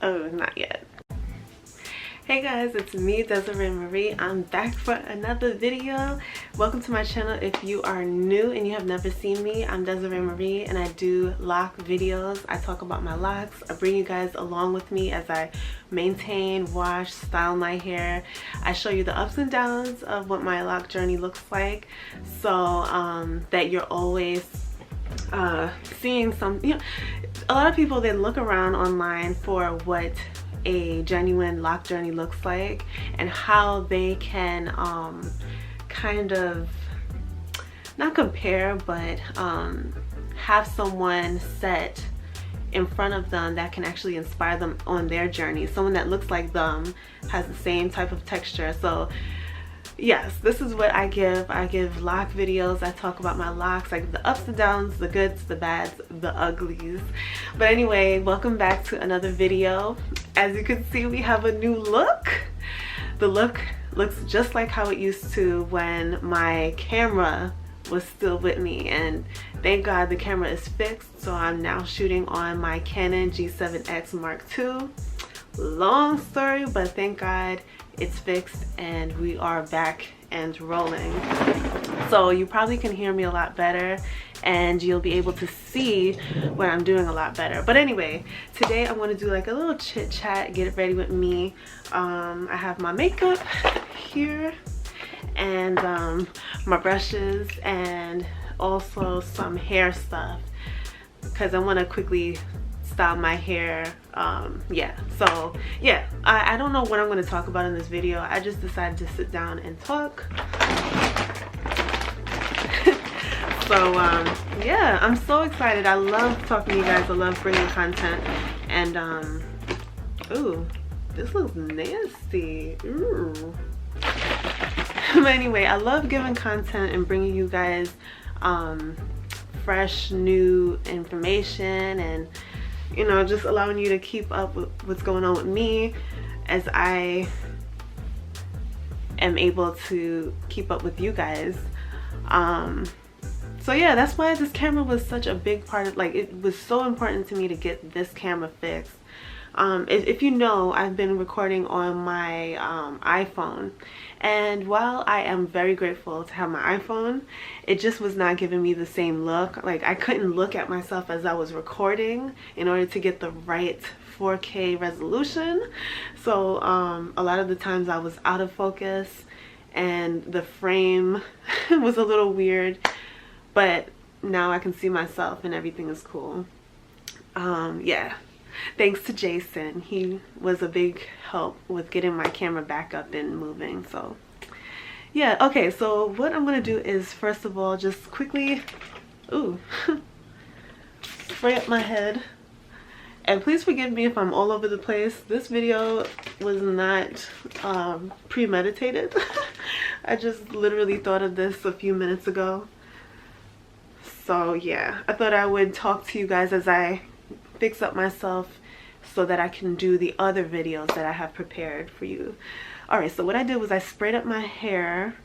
Oh, not yet. Hey guys, it's me, Desiree Marie. I'm back for another video. Welcome to my channel. If you are new and you have never seen me, I'm Desiree Marie and I do lock videos. I talk about my locks. I bring you guys along with me as I maintain, wash, style my hair. I show you the ups and downs of what my lock journey looks like, so that you're always seeing some, you know, a lot of people, they look around online for what a genuine lock journey looks like and how they can kind of not compare, but have someone set in front of them that can actually inspire them on their journey, someone that looks like them, has the same type of texture. So yes, this is what I give. I give lock videos. I talk about my locks, like the ups and downs, the goods, the bads, the uglies. But anyway, welcome back to another video. As you can see, we have a new look. The look looks just like how it used to when my camera was still with me, and thank God the camera is fixed, so I'm now shooting on my Canon G7X Mark II. Long story, but thank God it's fixed and we are back and rolling. So you probably can hear me a lot better and you'll be able to see what I'm doing a lot better. But anyway, today I want to do like a little chit chat, get it ready with me. I have my makeup here and my brushes and also some hair stuff because I want to quickly style my hair. So yeah, I don't know what I'm going to talk about in this video. I just decided to sit down and talk. So yeah, I'm so excited. I love talking to you guys. I love bringing content. And ooh, this looks nasty. Ooh. But anyway, I love giving content and bringing you guys fresh new information, and you know, just allowing you to keep up with what's going on with me as I am able to keep up with you guys. So yeah, that's why this camera was such a big part of, like, it was so important to me to get this camera fixed. If you know, I've been recording on my iPhone, and while I am very grateful to have my iPhone, it just was not giving me the same look. Like, I couldn't look at myself as I was recording in order to get the right 4K resolution. So a lot of the times I was out of focus and the frame was a little weird, but now I can see myself and everything is cool. Yeah. Thanks to Jason, he was a big help with getting my camera back up and moving. So yeah, okay, so what I'm gonna do is, first of all, just quickly spray up my head. And please forgive me if I'm all over the place. This video was not premeditated. I just literally thought of this a few minutes ago. So yeah, I thought I would talk to you guys as I fix up myself so that I can do the other videos that I have prepared for you. Alright, so what I did was I sprayed up my hair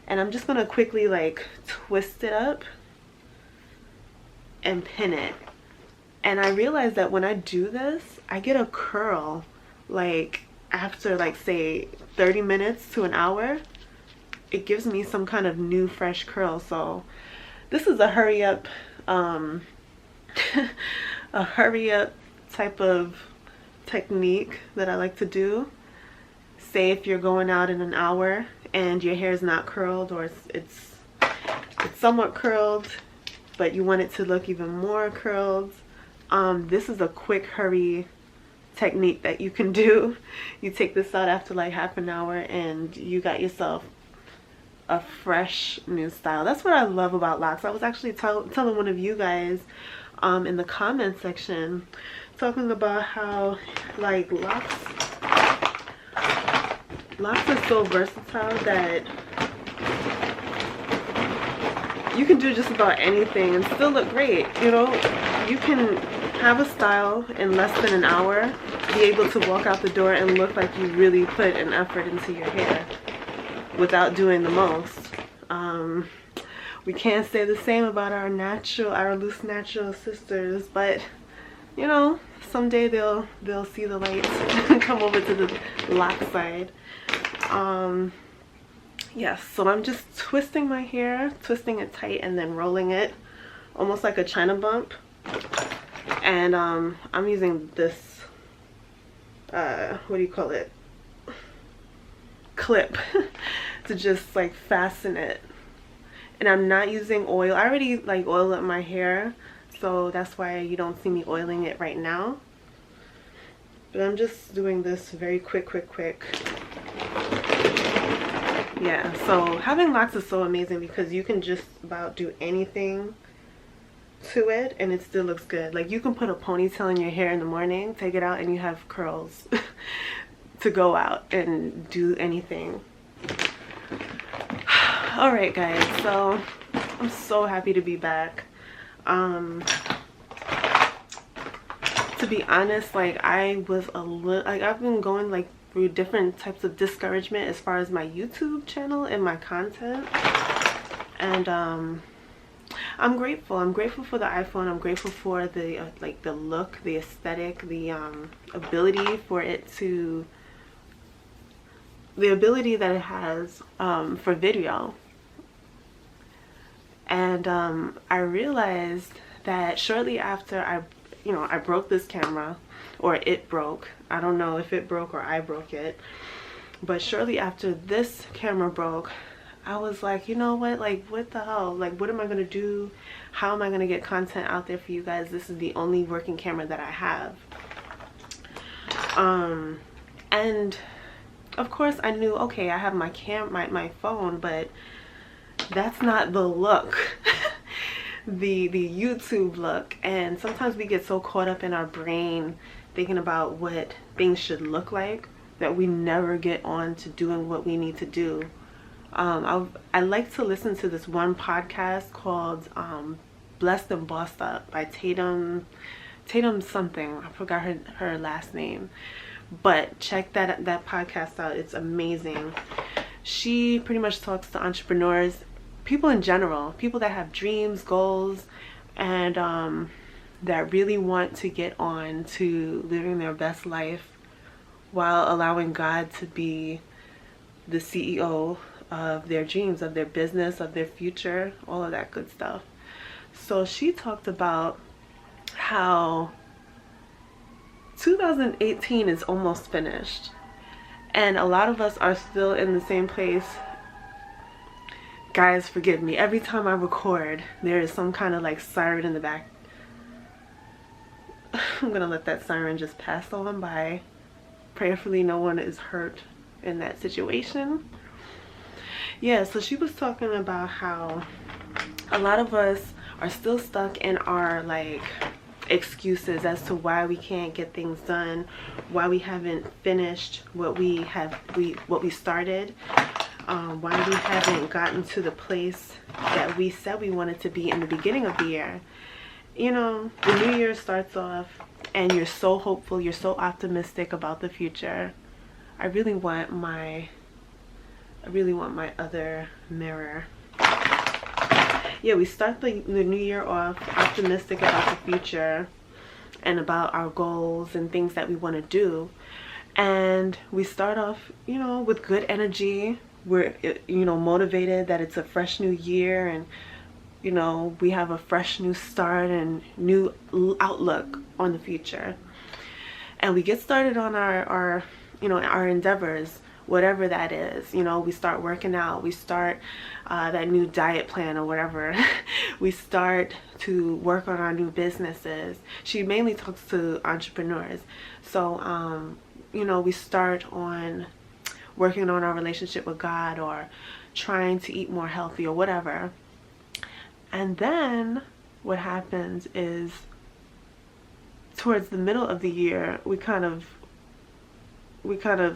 and I'm just gonna quickly like twist it up and pin it. And I realized that when I do this, I get a curl like after, like, say 30 minutes to an hour. It gives me some kind of new fresh curl. So this is a hurry up a hurry up type of technique that I like to do. Say if you're going out in an hour and your hair is not curled, or it's somewhat curled but you want it to look even more curled, this is a quick hurry technique that you can do. You take this out after like half an hour and you got yourself a fresh new style. That's what I love about locks. I was actually telling one of you guys in the comment section, talking about how like locks are so versatile that you can do just about anything and still look great. You know, you can have a style in less than an hour, be able to walk out the door and look like you really put an effort into your hair without doing the most. We can't say the same about our loose natural sisters, but you know, someday they'll see the light and come over to the lock side. Yes, so I'm just twisting my hair, twisting it tight and then rolling it almost like a China bump. And I'm using this what do you call it, clip to just like fasten it. And I'm not using oil. I already like oil up my hair, so that's why you don't see me oiling it right now. But I'm just doing this very quick. Yeah, so having locks is so amazing because you can just about do anything to it and it still looks good. Like you can put a ponytail in your hair in the morning, take it out, and you have curls to go out and do anything. All right guys, so I'm so happy to be back. To be honest, like I was a little, like I've been going like through different types of discouragement as far as my YouTube channel and my content. And I'm grateful for the iPhone. I'm grateful for the like the look, the aesthetic, the ability for it to, the ability that it has for video. And I realized that shortly after I broke this camera, or it broke. I don't know if it broke or I broke it. But shortly after this camera broke, I was like, you know what? Like, what the hell? Like, what am I going to do? How am I going to get content out there for you guys? This is the only working camera that I have. And of course I knew, okay, I have my phone, but that's not the look. the YouTube look. And sometimes we get so caught up in our brain thinking about what things should look like that we never get on to doing what we need to do. I like to listen to this one podcast called Blessed and Bossed Up by Tatum something. I forgot her last name, but check that podcast out. It's amazing. She pretty much talks to entrepreneurs, people in general, people that have dreams, goals, and that really want to get on to living their best life while allowing God to be the CEO of their dreams, of their business, of their future, all of that good stuff. So she talked about how 2018 is almost finished and a lot of us are still in the same place. Guys, forgive me, every time I record there is some kind of like siren in the back. I'm gonna let that siren just pass on by. Prayerfully no one is hurt in that situation. Yeah, so she was talking about how a lot of us are still stuck in our like excuses as to why we can't get things done, why we haven't finished what we started, why we haven't gotten to the place that we said we wanted to be in the beginning of the year. You know, the new year starts off and you're so hopeful, you're so optimistic about the future. I really want my other mirror. Yeah, we start the new year off optimistic about the future and about our goals and things that we want to do. And we start off, you know, with good energy. We're, you know, motivated that it's a fresh new year and, you know, we have a fresh new start and new outlook on the future. And we get started on our you know, our endeavors, whatever that is. You know, we start working out, we start that new diet plan or whatever. We start to work on our new businesses. She mainly talks to entrepreneurs. So you know, we start on working on our relationship with God or trying to eat more healthy or whatever. And then what happens is towards the middle of the year we kind of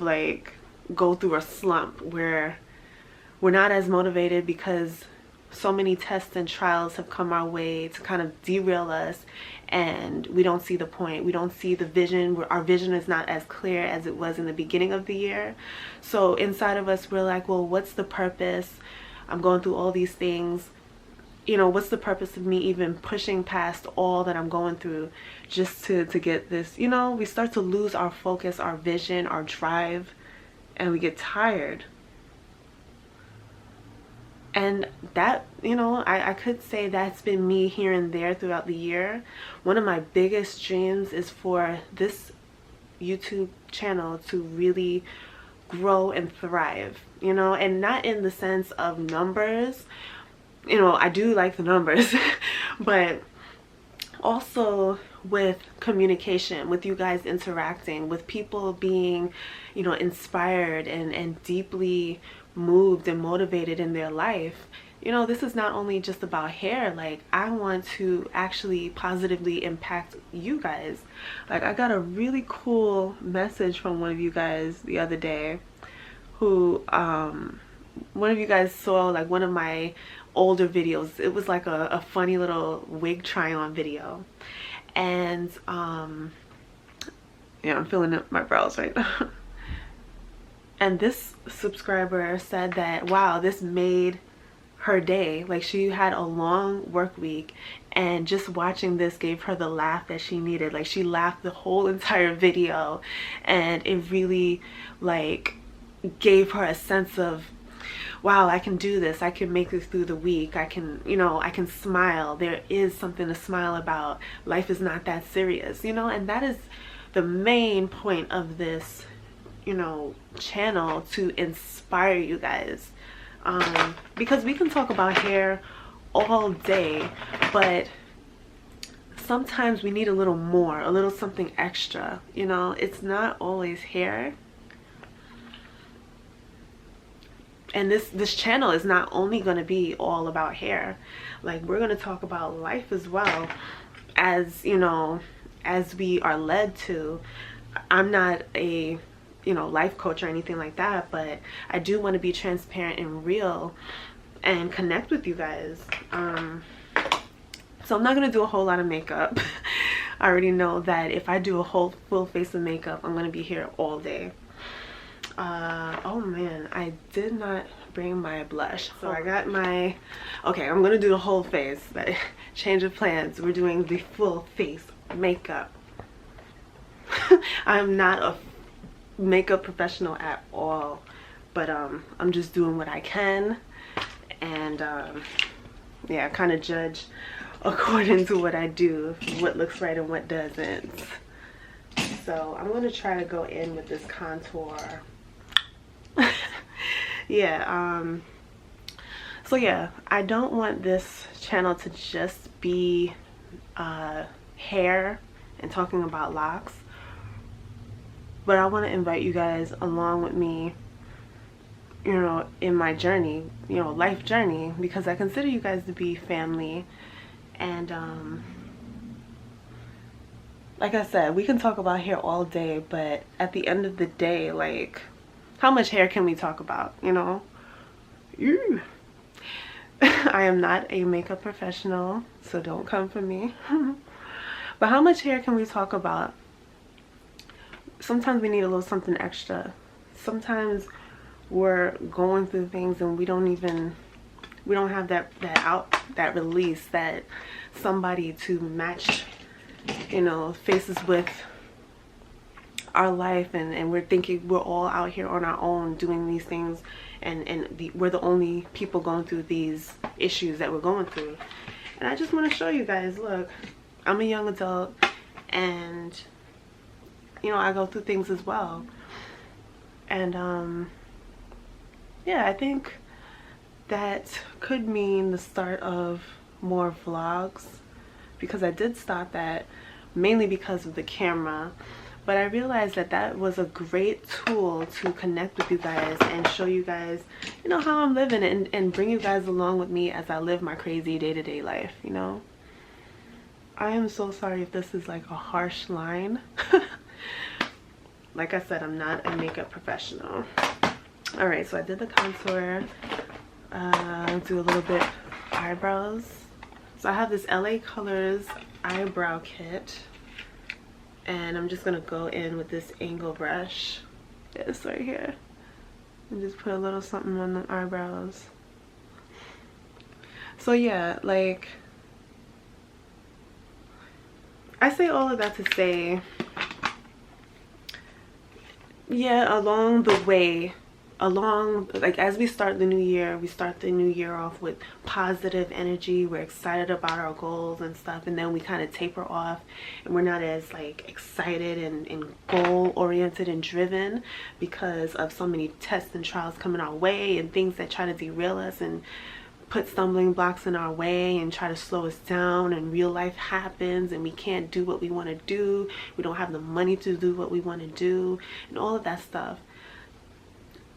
like go through a slump where we're not as motivated because so many tests and trials have come our way to kind of derail us, and we don't see the point, we don't see the vision. Our vision is not as clear as it was in the beginning of the year. So inside of us we're like, well, what's the purpose? I'm going through all these things, you know, what's the purpose of me even pushing past all that I'm going through just to get this? You know, we start to lose our focus, our vision, our drive, and we get tired. And that, you know, I could say that's been me here and there throughout the year. One of my biggest dreams is for this YouTube channel to really grow and thrive, you know, and not in the sense of numbers. You know, I do like the numbers, but also with communication, with you guys interacting, with people being, you know, inspired and deeply moved and motivated in their life. You know, this is not only just about hair. Like, I want to actually positively impact you guys. Like, I got a really cool message from one of you guys the other day who one of you guys saw like one of my older videos. It was like a funny little wig try on video, and yeah, I'm filling up my brows right now. And this subscriber said that, wow, this made her day. Like, she had a long work week and just watching this gave her the laugh that she needed. Like, she laughed the whole entire video, and it really like gave her a sense of, wow, I can do this. I can make this through the week. I can, you know, I can smile. There is something to smile about. Life is not that serious, you know. And that is the main point of this, you know, channel, to inspire you guys. Because we can talk about hair all day, but sometimes we need a little more, a little something extra, you know. It's not always hair. And this channel is not only going to be all about hair. Like, we're going to talk about life as well, as, you know, as we are led to. I'm not a, you know, life coach or anything like that, but I do want to be transparent and real and connect with you guys. So I'm not going to do a whole lot of makeup. I already know that if I do a whole full face of makeup, I'm going to be here all day. Oh man, I did not bring my blush. So I got my, okay, I'm gonna do the whole face, but change of plans. We're doing the full face makeup. I'm not a makeup professional at all, but I'm just doing what I can, and yeah, kind of judge according to what I do, what looks right and what doesn't. So I'm gonna try to go in with this contour. Yeah, so yeah, I don't want this channel to just be hair and talking about locks, but I want to invite you guys along with me, you know, in my journey, you know, life journey, because I consider you guys to be family. And like I said, we can talk about hair all day, but at the end of the day, like, how much hair can we talk about, you know? I am not a makeup professional, so don't come for me. But how much hair can we talk about? Sometimes we need a little something extra. Sometimes we're going through things and we don't have that release, that somebody to match, you know, faces with our life, and we're thinking we're all out here on our own doing these things, and we're the only people going through these issues that we're going through. And I just want to show you guys, look, I'm a young adult, and you know, I go through things as well. And yeah, I think that could mean the start of more vlogs, because I did stop that mainly because of the camera. But I realized that that was a great tool to connect with you guys and show you guys, you know, how I'm living, and bring you guys along with me as I live my crazy day-to-day life, you know. I am so sorry if this is like a harsh line. Like I said, I'm not a makeup professional. All right, so I did the contour. Do a little bit eyebrows. So I have this LA Colors eyebrow kit, and I'm just gonna go in with this angle brush. This right here, and just put a little something on the eyebrows. So yeah, like, I say all of that to say, yeah, along the way, like as we start the new year, we start the new year off with positive energy. We're excited about our goals and stuff, and then we kind of taper off and we're not as like excited and goal oriented and driven because of so many tests and trials coming our way and things that try to derail us and put stumbling blocks in our way and try to slow us down, and real life happens and we can't do what we want to do. We don't have the money to do what we want to do and all of that stuff.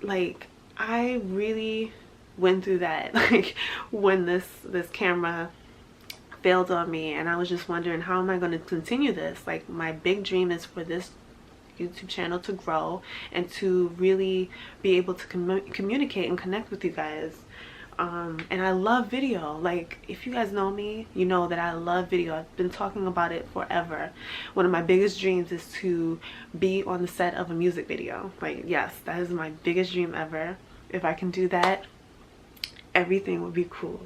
Like, I really went through that like when this camera failed on me, and I was just wondering, how am I going to continue this? Like, my big dream is for this YouTube channel to grow and to really be able to communicate and connect with you guys. And I love video. Like, if you guys know me, you know that I love video. I've been talking about it forever. One of my biggest dreams is to be on the set of a music video. Like, yes, that is my biggest dream ever. If I can do that, everything would be cool.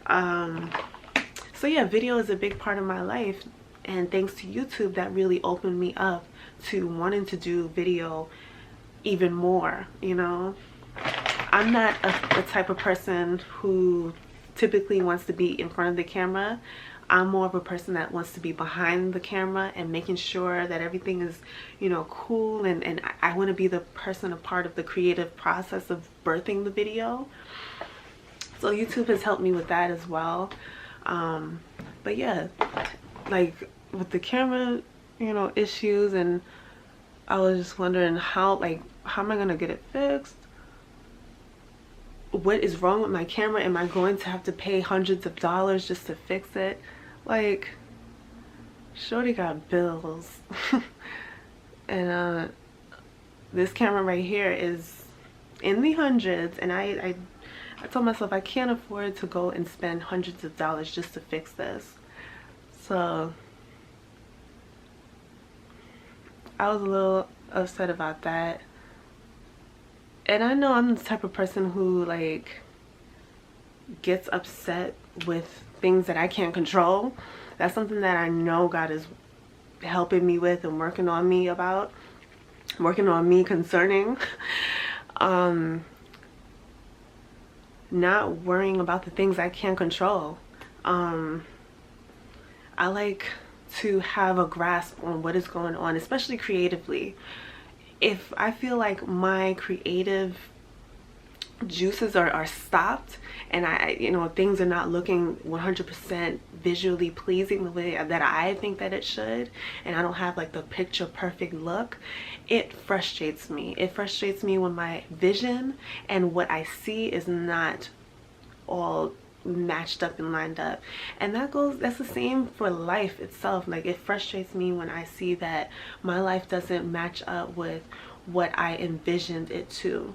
So yeah, video is a big part of my life, and thanks to YouTube, that really opened me up to wanting to do video even more, you know. I'm not a type of person who typically wants to be in front of the camera. I'm more of a person that wants to be behind the camera and making sure that everything is, you know, cool, and I want to be the person, a part of the creative process of birthing the video. So YouTube has helped me with that as well. But yeah, like with the camera, you know, issues, and I was just wondering how am I gonna get it fixed? What is wrong with my camera? Am I going to have to pay hundreds of dollars just to fix it? Like, shorty got bills. And this camera right here is in the hundreds, and I told myself I can't afford to go and spend hundreds of dollars just to fix this. So I was a little upset about that. And I know I'm the type of person who like gets upset with things that I can't control. That's something that I know God is helping me with and working on me concerning. Not worrying about the things I can't control. I like to have a grasp on what is going on, especially creatively. If I feel like my creative juices are stopped, and you know, things are not looking 100% visually pleasing the way that I think that it should, and I don't have like the picture perfect look, it frustrates me. It frustrates me when my vision and what I see is not all matched up and lined up. And that's the same for life itself. Like, it frustrates me when I see that my life doesn't match up with what I envisioned it to.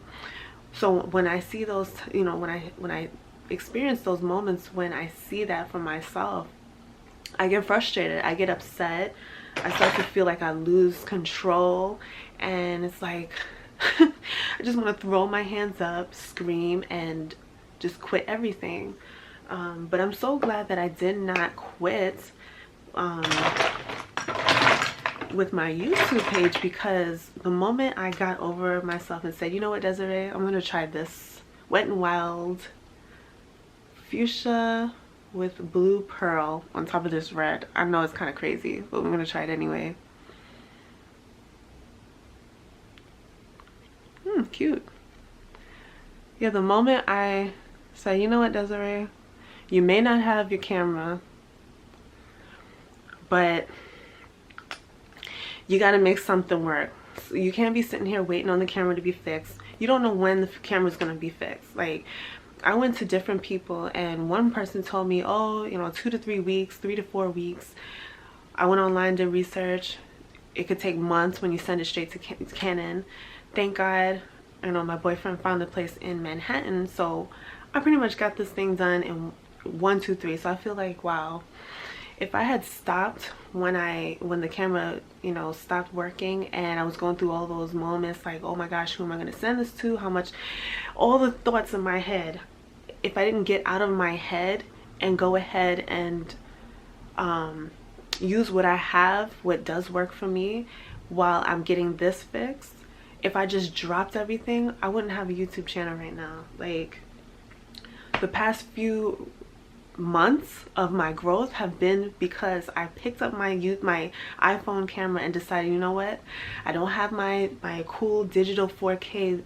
So when I see those, you know, when I experience those moments when I see that for myself, I get frustrated, I get upset, I start to feel like I lose control, and it's like I just want to throw my hands up, scream, and just quit everything. But I'm so glad that I did not quit with my YouTube page, because the moment I got over myself and said, you know what, Desiree, I'm gonna try this Wet n Wild fuchsia with blue pearl on top of this red. I know it's kind of crazy, but I'm gonna try it anyway. Cute. Yeah, the moment I said, you know what, Desiree, you may not have your camera, but you got to make something work. So you can't be sitting here waiting on the camera to be fixed. You don't know when the camera's going to be fixed. Like, I went to different people, and one person told me, oh, you know, 2 to 3 weeks, 3 to 4 weeks. I went online, did research. It could take months when you send it straight to Canon. Thank God, you know, my boyfriend found a place in Manhattan, so I pretty much got this thing done in 1, 2, 3. So I feel like, wow, if I had stopped when the camera, you know, stopped working, and I was going through all those moments like, oh my gosh, who am I going to send this to, how much, all the thoughts in my head, if I didn't get out of my head and go ahead and use what I have, what does work for me, while I'm getting this fixed, if I just dropped everything, I wouldn't have a YouTube channel right now. Like, the past few months of my growth have been because I picked up my iPhone camera and decided, you know what, I don't have my cool digital 4K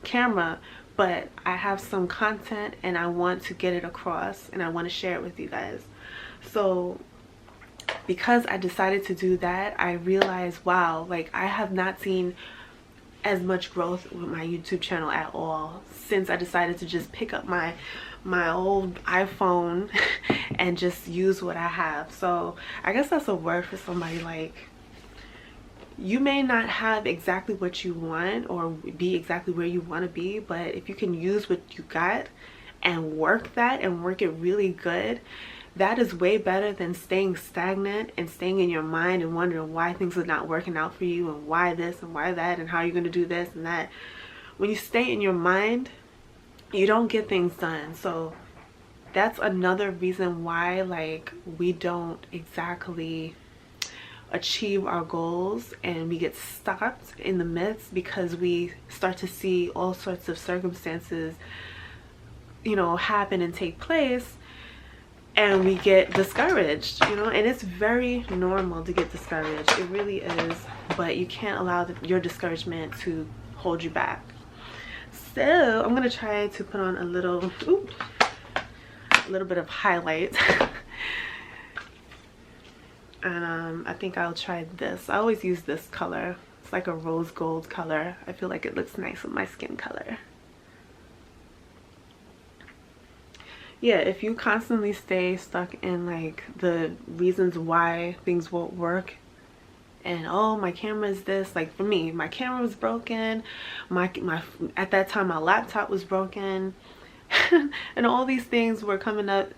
camera, but I have some content and I want to get it across and I want to share it with you guys. So because I decided to do that, I realized, wow, like I have not seen as much growth with my YouTube channel at all since I decided to just pick up my old iPhone and just use what I have. So I guess that's a word for somebody. Like, you may not have exactly what you want or be exactly where you want to be, but if you can use what you got and work that and work it really good, that is way better than staying stagnant and staying in your mind and wondering why things are not working out for you and why this and why that and how you're going to do this and that. When you stay in your mind, you don't get things done. So that's another reason why, like, we don't exactly achieve our goals and we get stopped in the midst, because we start to see all sorts of circumstances, you know, happen and take place, and we get discouraged, you know. And it's very normal to get discouraged, it really is, but you can't allow your discouragement to hold you back. So I'm gonna try to put on a little bit of highlight and I think I'll try this. I always use this color. It's like a rose gold color. I feel like it looks nice with my skin color. Yeah, if you constantly stay stuck in like the reasons why things won't work, and oh, my camera is this, like for me, my camera was broken, at that time my laptop was broken and all these things were coming up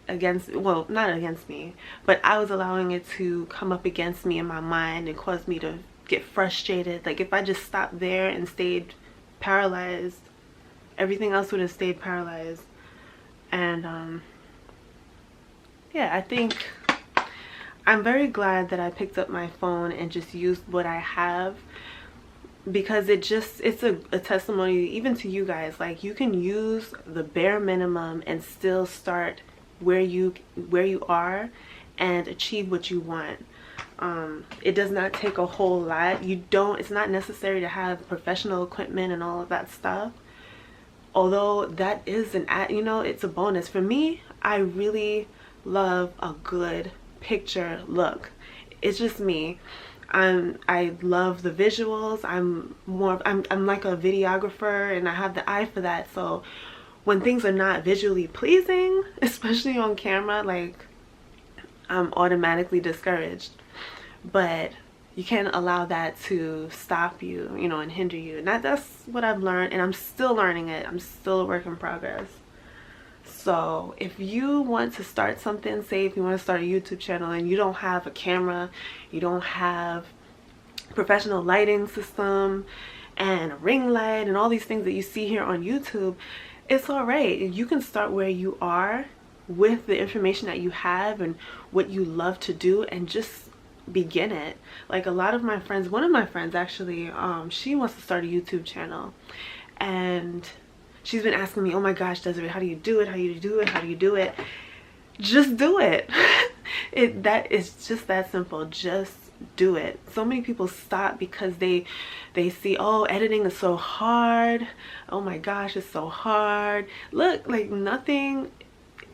against, well, not against me, but I was allowing it to come up against me in my mind and cause me to get frustrated. Like, if I just stopped there and stayed paralyzed, everything else would have stayed paralyzed. And yeah, I think I'm very glad that I picked up my phone and just used what I have, because it's a testimony even to you guys. Like, you can use the bare minimum and still start where you are and achieve what you want. It does not take a whole lot. It's not necessary to have professional equipment and all of that stuff, although that is it's a bonus. For me, I really love a good picture look. It's just me. I love the visuals. I'm like a videographer and I have the eye for that. So when things are not visually pleasing, especially on camera, like, I'm automatically discouraged. But you can't allow that to stop you, you know, and hinder you. And that's what I've learned, and I'm still learning it. I'm still a work in progress. So if you want to start something, say if you want to start a YouTube channel and you don't have a camera, you don't have professional lighting system and a ring light and all these things that you see here on YouTube, it's all right. You can start where you are with the information that you have and what you love to do, and just begin it. Like, a lot of my friends, one of my friends actually, she wants to start a YouTube channel, and she's been asking me, oh my gosh, Desiree, how do you do it? How do you do it? How do you do it? Just do it. That is just that simple. Just do it. So many people stop because they see, oh, editing is so hard. Oh my gosh, it's so hard. Look, like,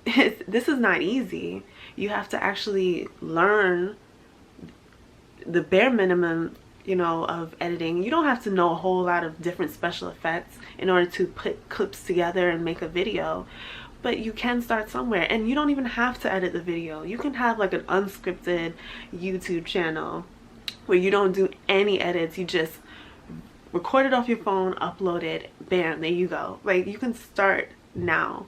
this is not easy. You have to actually learn the bare minimum, you know, of editing. You don't have to know a whole lot of different special effects in order to put clips together and make a video, but you can start somewhere. And you don't even have to edit the video. You can have like an unscripted YouTube channel where you don't do any edits. You just record it off your phone, upload it, bam, there you go. Like, you can start now.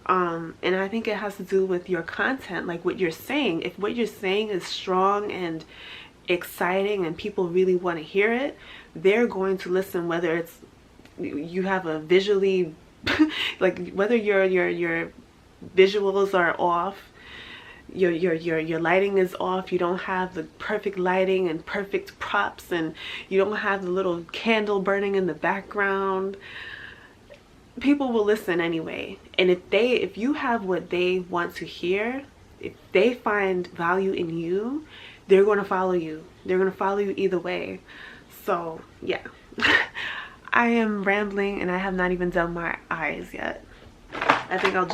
And I think it has to do with your content, like what you're saying. If what you're saying is strong and exciting and people really want to hear it, they're going to listen, whether it's you have a visually Like whether your visuals are off, your lighting is off, you don't have the perfect lighting and perfect props, and you don't have the little candle burning in the background, people will listen anyway. And if you have what they want to hear, if they find value in you, they're going to follow you. They're going to follow you either way. So yeah. I am rambling and I have not even done my eyes yet. I think I'll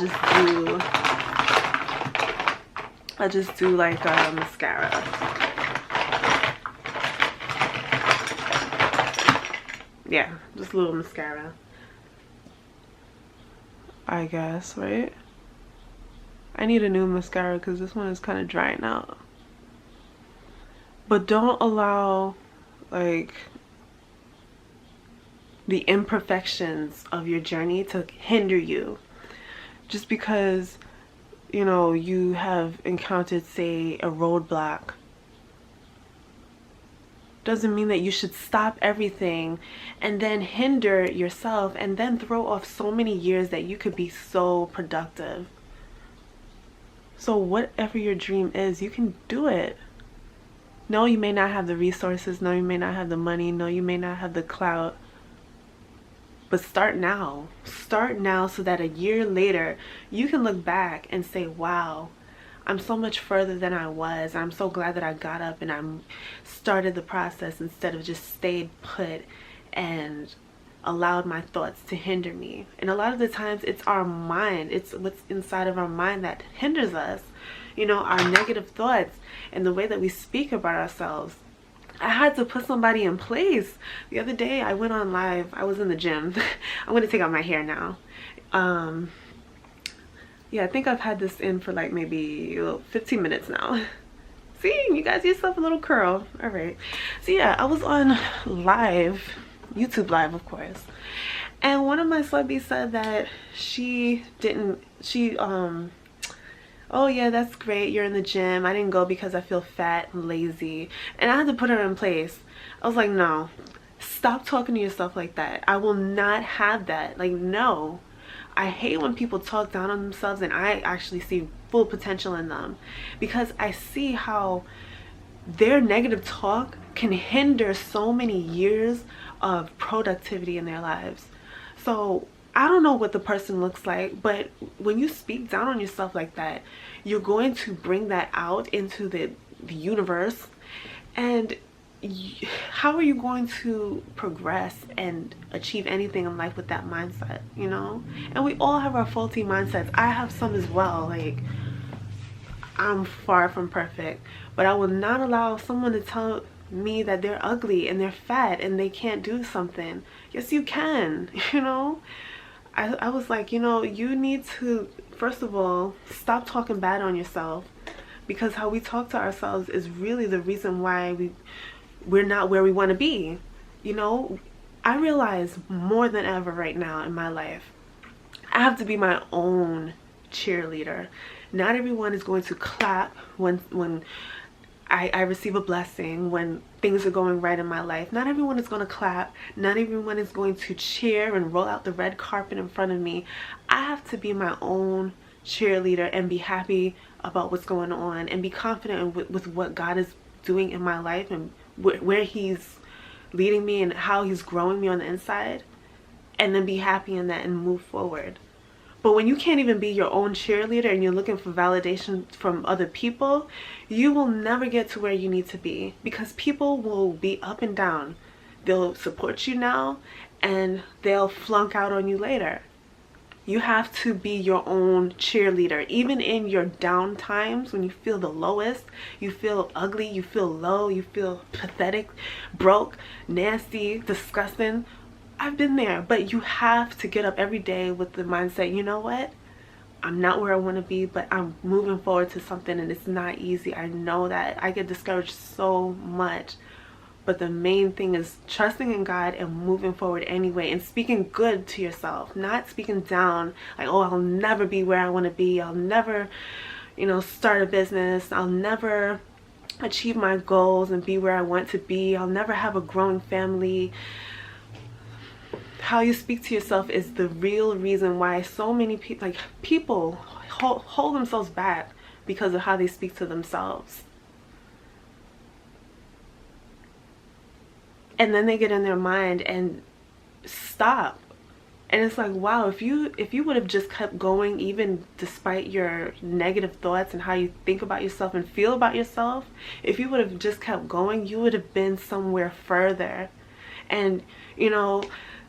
just do like a mascara. Yeah, just a little mascara, I guess, right? I need a new mascara because this one is kind of drying out. But don't allow like the imperfections of your journey to hinder you. Just because, you know, you have encountered, say, a roadblock, doesn't mean that you should stop everything and then hinder yourself and then throw off so many years that you could be so productive. So whatever your dream is, you can do it. No, you may not have the resources. No, you may not have the money. No, you may not have the clout. But start now. Start now so that a year later you can look back and say, wow, I'm so much further than I was. I'm so glad that I got up and I started the process instead of just stayed put and allowed my thoughts to hinder me. And a lot of the times it's our mind. It's what's inside of our mind that hinders us. You know, our negative thoughts and the way that we speak about ourselves. I had to put somebody in place. The other day I went on live. I was in the gym. I'm going to take out my hair now. Yeah, I think I've had this in for like maybe 15 minutes now. See, you guys yourself a little curl. All right. So yeah, I was on live, YouTube live, of course. And one of my celebs said that oh yeah, that's great, you're in the gym. I didn't go because I feel fat and lazy. And I had to put her in place. I was like, no, stop talking to yourself like that. I will not have that. Like, no. I hate when people talk down on themselves and I actually see full potential in them, because I see how their negative talk can hinder so many years of productivity in their lives. So I don't know what the person looks like, but when you speak down on yourself like that, you're going to bring that out into the universe. And how are you going to progress and achieve anything in life with that mindset, you know? And we all have our faulty mindsets. I have some as well. Like, I'm far from perfect, but I will not allow someone to tell me that they're ugly and they're fat and they can't do something. Yes, you can, you know? I was like, you know, you need to, first of all, stop talking bad on yourself, because how we talk to ourselves is really the reason why we're not where we want to be. You know, I realize more than ever right now in my life, I have to be my own cheerleader. Not everyone is going to clap when I receive a blessing, when things are going right in my life. Not everyone is going to clap. Not everyone is going to cheer and roll out the red carpet in front of me. I have to be my own cheerleader and be happy about what's going on and be confident with what God is doing in my life and where he's leading me and how he's growing me on the inside, and then be happy in that and move forward. But when you can't even be your own cheerleader and you're looking for validation from other people, you will never get to where you need to be, because people will be up and down. They'll support you now and they'll flunk out on you later. You have to be your own cheerleader. Even in your down times, when you feel the lowest, you feel ugly, you feel low, you feel pathetic, broke, nasty, disgusting. I've been there, but you have to get up every day with the mindset, you know what? I'm not where I want to be, but I'm moving forward to something, and it's not easy. I know that. I get discouraged so much. But the main thing is trusting in God and moving forward anyway, and speaking good to yourself, not speaking down like, oh, I'll never be where I want to be. I'll never, you know, start a business. I'll never achieve my goals and be where I want to be. I'll never have a growing family. how you speak to yourself is the real reason why so many people hold themselves back, because of how they speak to themselves. And then they get in their mind and stop. And it's like, wow, if you would have just kept going, even despite your negative thoughts and how you think about yourself and feel about yourself, if you would have just kept going, you would have been somewhere further. And you know,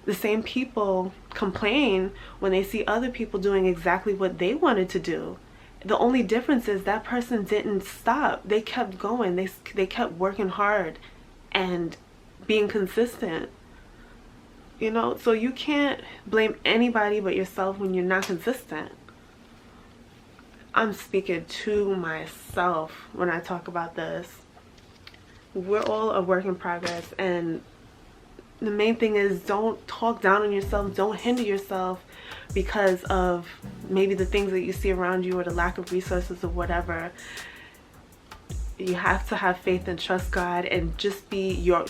the same people complain when they see other people doing exactly what they wanted to do. The only difference is that person didn't stop. They kept going. They kept working hard and being consistent. You know, so you can't blame anybody but yourself when you're not consistent. I'm speaking to myself when I talk about this. We're all a work in progress, and the main thing is, don't talk down on yourself, don't hinder yourself because of maybe the things that you see around you or the lack of resources or whatever. You have to have faith and trust God, and just be your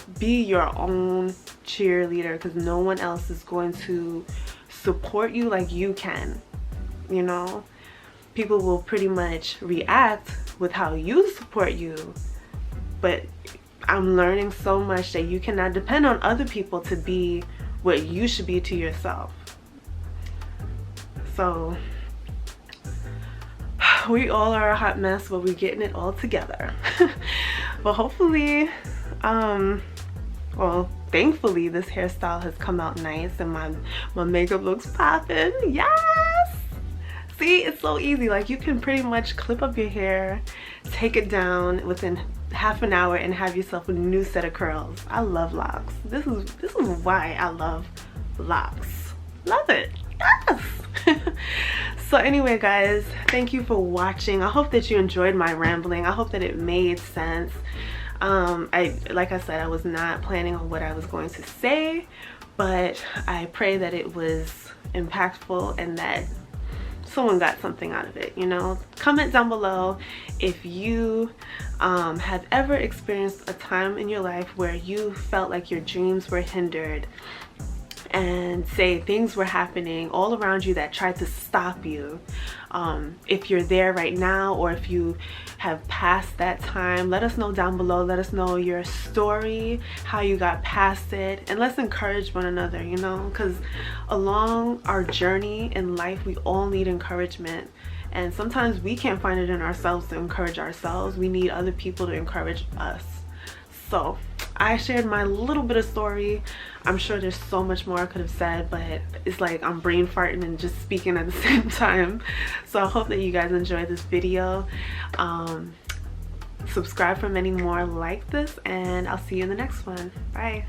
own cheerleader, because no one else is going to support you like you can. You know, people will pretty much react with how you support you, but I'm learning so much that you cannot depend on other people to be what you should be to yourself. So we all are a hot mess, but we're getting it all together. But hopefully, well, thankfully this hairstyle has come out nice and my makeup looks popping. Yes! See, it's so easy. Like, you can pretty much clip up your hair, take it down within half an hour, and have yourself a new set of curls. I love locks. This is why I love locks. Love it. Yes! So anyway, guys, thank you for watching. I hope that you enjoyed my rambling. I hope that it made sense. Like I said, I was not planning on what I was going to say, but I pray that it was impactful and that someone got something out of it. You know, comment down below if you have ever experienced a time in your life where you felt like your dreams were hindered, and say things were happening all around you that tried to stop you. If you're there right now, or if you have passed that time, let us know down below. Let us know your story, how you got past it, and let's encourage one another, you know, because along our journey in life, we all need encouragement. And sometimes we can't find it in ourselves to encourage ourselves. We need other people to encourage us. So I shared my little bit of story. I'm sure there's so much more I could have said, but it's like I'm brain farting and just speaking at the same time. So I hope that you guys enjoyed this video. Subscribe for many more like this, and I'll see you in the next one. Bye.